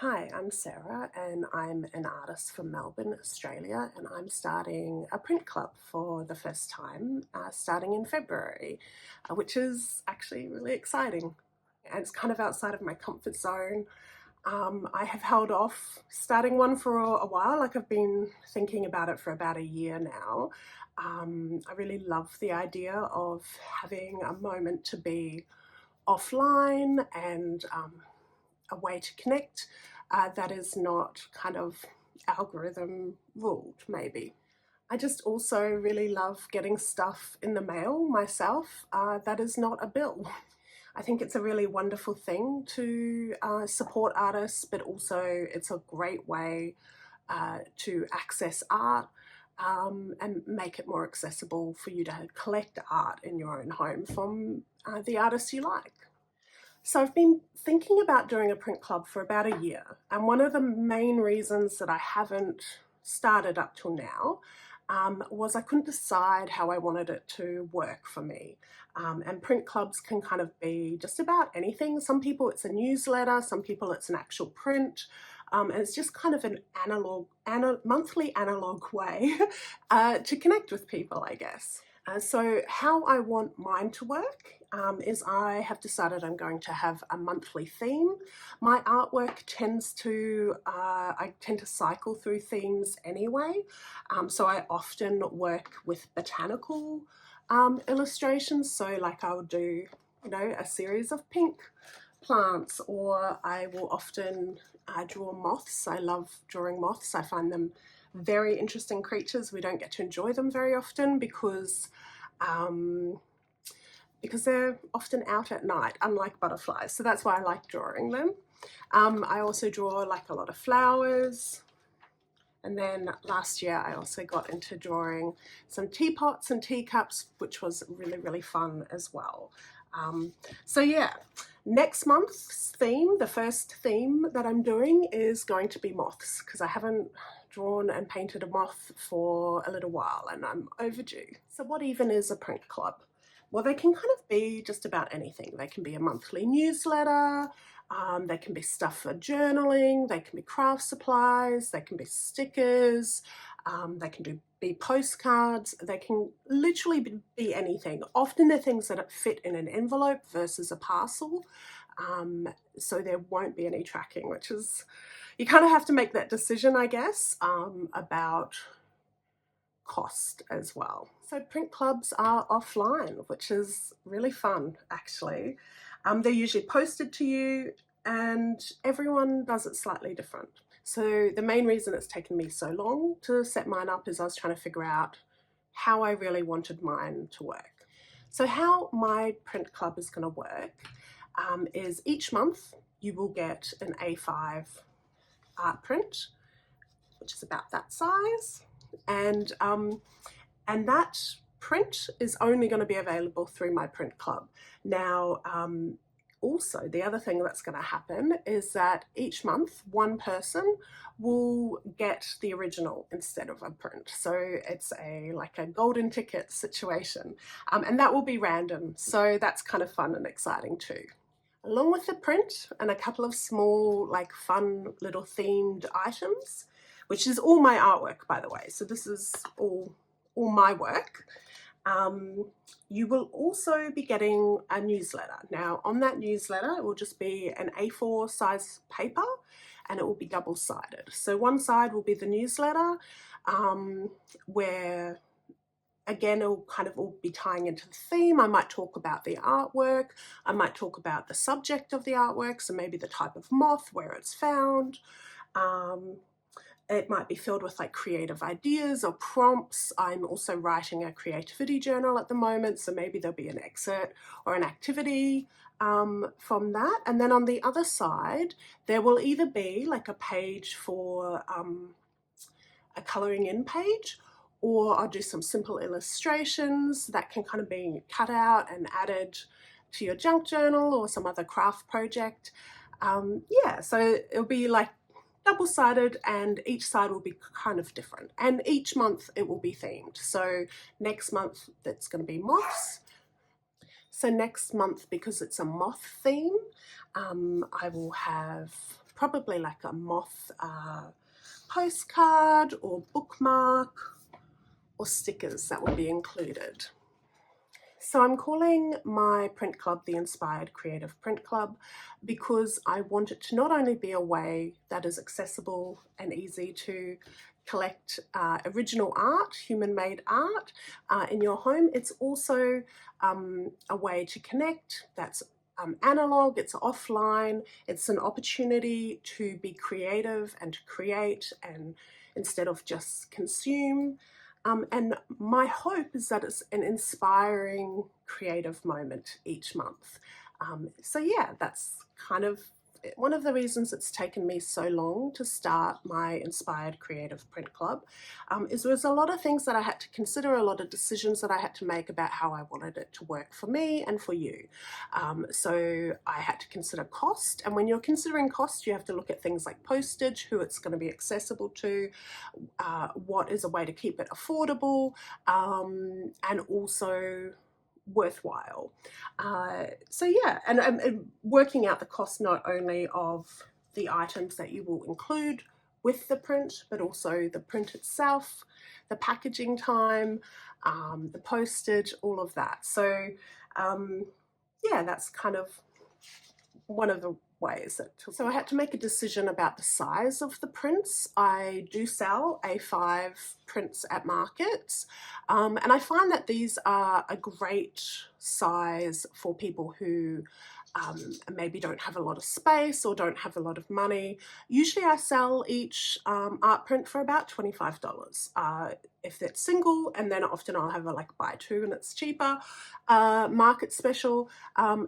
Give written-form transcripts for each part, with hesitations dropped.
Hi, I'm Sarah and I'm an artist from Melbourne, Australia, and I'm starting a print club for the first time starting in February, which is actually really exciting. And it's kind of outside of my comfort zone. I have held off starting one for a while, like I've been thinking about it for about a year now. I really love the idea of having a moment to be offline and a way to connect that is not kind of algorithm ruled, maybe. I just also really love getting stuff in the mail myself that is not a bill. I think it's a really wonderful thing to support artists, but also it's a great way to access art and make it more accessible for you to collect art in your own home from the artists you like. So I've been thinking about doing a print club for about a year, and one of the main reasons that I haven't started up till now was I couldn't decide how I wanted it to work for me. And print clubs can kind of be just about anything. Some people it's a newsletter, some people it's an actual print, and it's just kind of an monthly analog way to connect with people, I guess. So how I want mine to work is I have decided I'm going to have a monthly theme. My artwork I tend to cycle through themes anyway. So I often work with botanical illustrations. So like I'll do, a series of pink plants, or I will often draw moths. I love drawing moths. I find them very interesting creatures. We don't get to enjoy them very often because they're often out at night, unlike butterflies. So that's why I like drawing them. I also draw like a lot of flowers. And then last year I also got into drawing some teapots and teacups, which was really, really fun as well. So yeah, next month's theme, the first theme that I'm doing is going to be moths, because I haven't drawn and painted a moth for a little while and I'm overdue. So what even is a print club? Well, they can kind of be just about anything. They can be a monthly newsletter, they can be stuff for journaling, they can be craft supplies, they can be stickers, they can be postcards, they can literally be anything. Often they're things that fit in an envelope versus a parcel, so there won't be any tracking, which is, you kind of have to make that decision, I guess, about cost as well. So print clubs are offline, which is really fun actually. They're usually posted to you and everyone does it slightly different. So the main reason it's taken me so long to set mine up is I was trying to figure out how I really wanted mine to work. So how my print club is going to work is each month you will get an A5 art print, which is about that size, and that print is only going to be available through my print club. Now, also, the other thing that's going to happen is that each month one person will get the original instead of a print. So it's like a golden ticket situation, and that will be random. So that's kind of fun and exciting too. Along with the print and a couple of small, like fun little themed items, which is all my artwork, by the way. So this is all my work. You will also be getting a newsletter. Now on that newsletter, it will just be an A4 size paper and it will be double-sided. So one side will be the newsletter, where again, it'll kind of all be tying into the theme. I might talk about the artwork. I might talk about the subject of the artwork, so maybe the type of moth, where it's found. It might be filled with like creative ideas or prompts. I'm also writing a creativity journal at the moment, so maybe there'll be an excerpt or an activity from that. And then on the other side, there will either be like a page for a colouring in page, or I'll do some simple illustrations that can kind of be cut out and added to your junk journal or some other craft project. Yeah, so it'll be like double-sided and each side will be kind of different, and each month it will be themed. So next month it's going to be moths. So next month, because it's a moth theme, I will have probably like a moth postcard or bookmark or stickers that would be included. So I'm calling my print club the Inspired Creative Print Club because I want it to not only be a way that is accessible and easy to collect original art, human-made art in your home, it's also a way to connect that's analog, it's offline, it's an opportunity to be creative and to create and instead of just consume. And my hope is that it's an inspiring creative moment each month. So yeah, that's kind of one of the reasons it's taken me so long to start my Inspired Creative Print Club is there was a lot of things that I had to consider, a lot of decisions that I had to make about how I wanted it to work for me and for you. So I had to consider cost, and when you're considering cost, you have to look at things like postage, who it's going to be accessible to, what is a way to keep it affordable, and also worthwhile. So yeah, and working out the cost not only of the items that you will include with the print, but also the print itself, the packaging time, the postage, all of that. So yeah, that's kind of one of the ways that so I had to make a decision about the size of the prints. I do sell A5 prints at markets, and I find that these are a great size for people who maybe don't have a lot of space or don't have a lot of money. Usually I sell each art print for about $25 if it's single, and then often I'll have a like buy two and it's cheaper market special.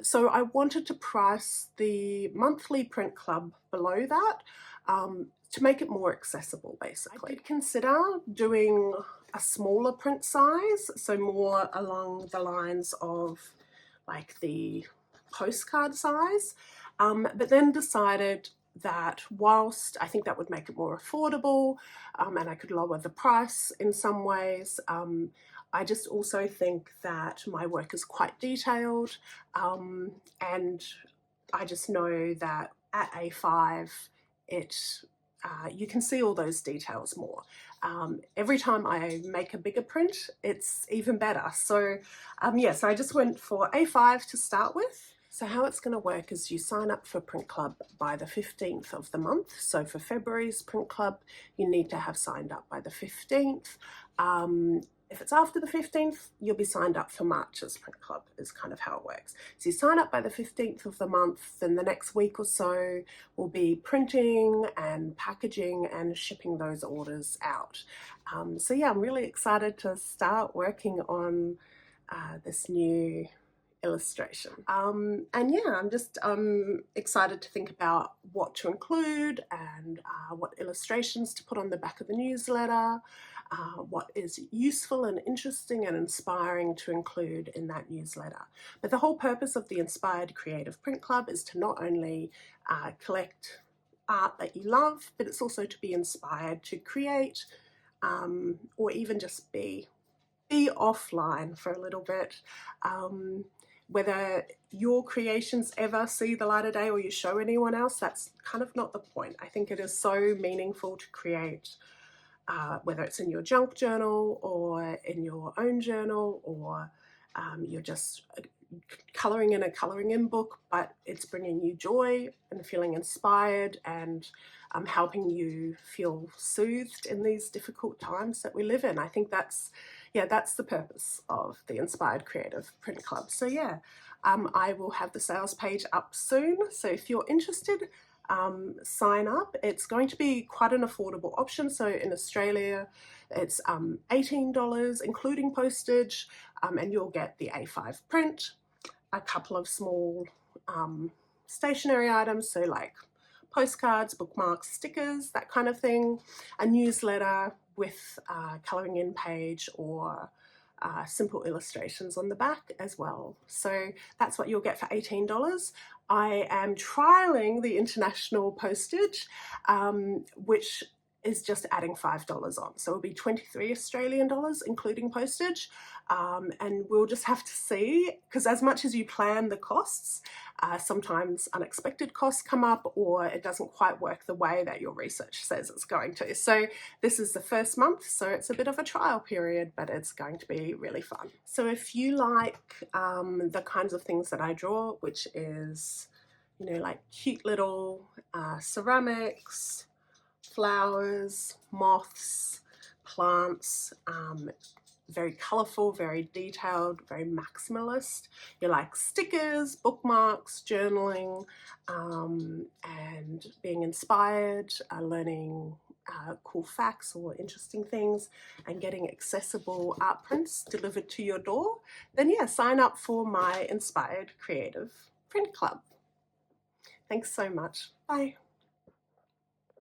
So I wanted to price the monthly print club below that to make it more accessible, basically. I did consider doing a smaller print size, so more along the lines of like the postcard size, but then decided that whilst I think that would make it more affordable and I could lower the price in some ways, I just also think that my work is quite detailed, and I just know that at A5 you can see all those details more. Every time I make a bigger print, it's even better. So yeah, so I just went for A5 to start with. So how it's going to work is you sign up for Print Club by the 15th of the month. So for February's Print Club, you need to have signed up by the 15th. If it's after the 15th, you'll be signed up for March's Print Club, is kind of how it works. So you sign up by the 15th of the month, then the next week or so will be printing and packaging and shipping those orders out. So yeah, I'm really excited to start working on this new illustration. And yeah, I'm just excited to think about what to include and what illustrations to put on the back of the newsletter, what is useful and interesting and inspiring to include in that newsletter. But the whole purpose of the Inspired Creative Print Club is to not only collect art that you love, but it's also to be inspired to create or even just be offline for a little bit. Whether your creations ever see the light of day or you show anyone else, that's kind of not the point. I think it is so meaningful to create, whether it's in your junk journal or in your own journal, or you're just colouring in a colouring in book, but it's bringing you joy and feeling inspired and helping you feel soothed in these difficult times that we live in. I think that's the purpose of the Inspired Creative Print Club. So yeah, I will have the sales page up soon. So if you're interested, sign up. It's going to be quite an affordable option. So in Australia, it's $18, including postage, and you'll get the A5 print, a couple of small stationery items, so like postcards, bookmarks, stickers, that kind of thing, a newsletter with a colouring in page or simple illustrations on the back as well. So that's what you'll get for $18. I am trialling the international postage, which is just adding $5 on. So it'll be 23 Australian dollars, including postage. And we'll just have to see, because as much as you plan the costs, sometimes unexpected costs come up, or it doesn't quite work the way that your research says it's going to. So this is the first month, so it's a bit of a trial period, but it's going to be really fun. So if you like the kinds of things that I draw, which is, you know, like cute little ceramics, flowers, moths, plants, very colourful, very detailed, very maximalist. You like stickers, bookmarks, journaling, and being inspired, learning cool facts or interesting things, and getting accessible art prints delivered to your door, then yeah, sign up for my Inspired Creative Print Club. Thanks so much. Bye.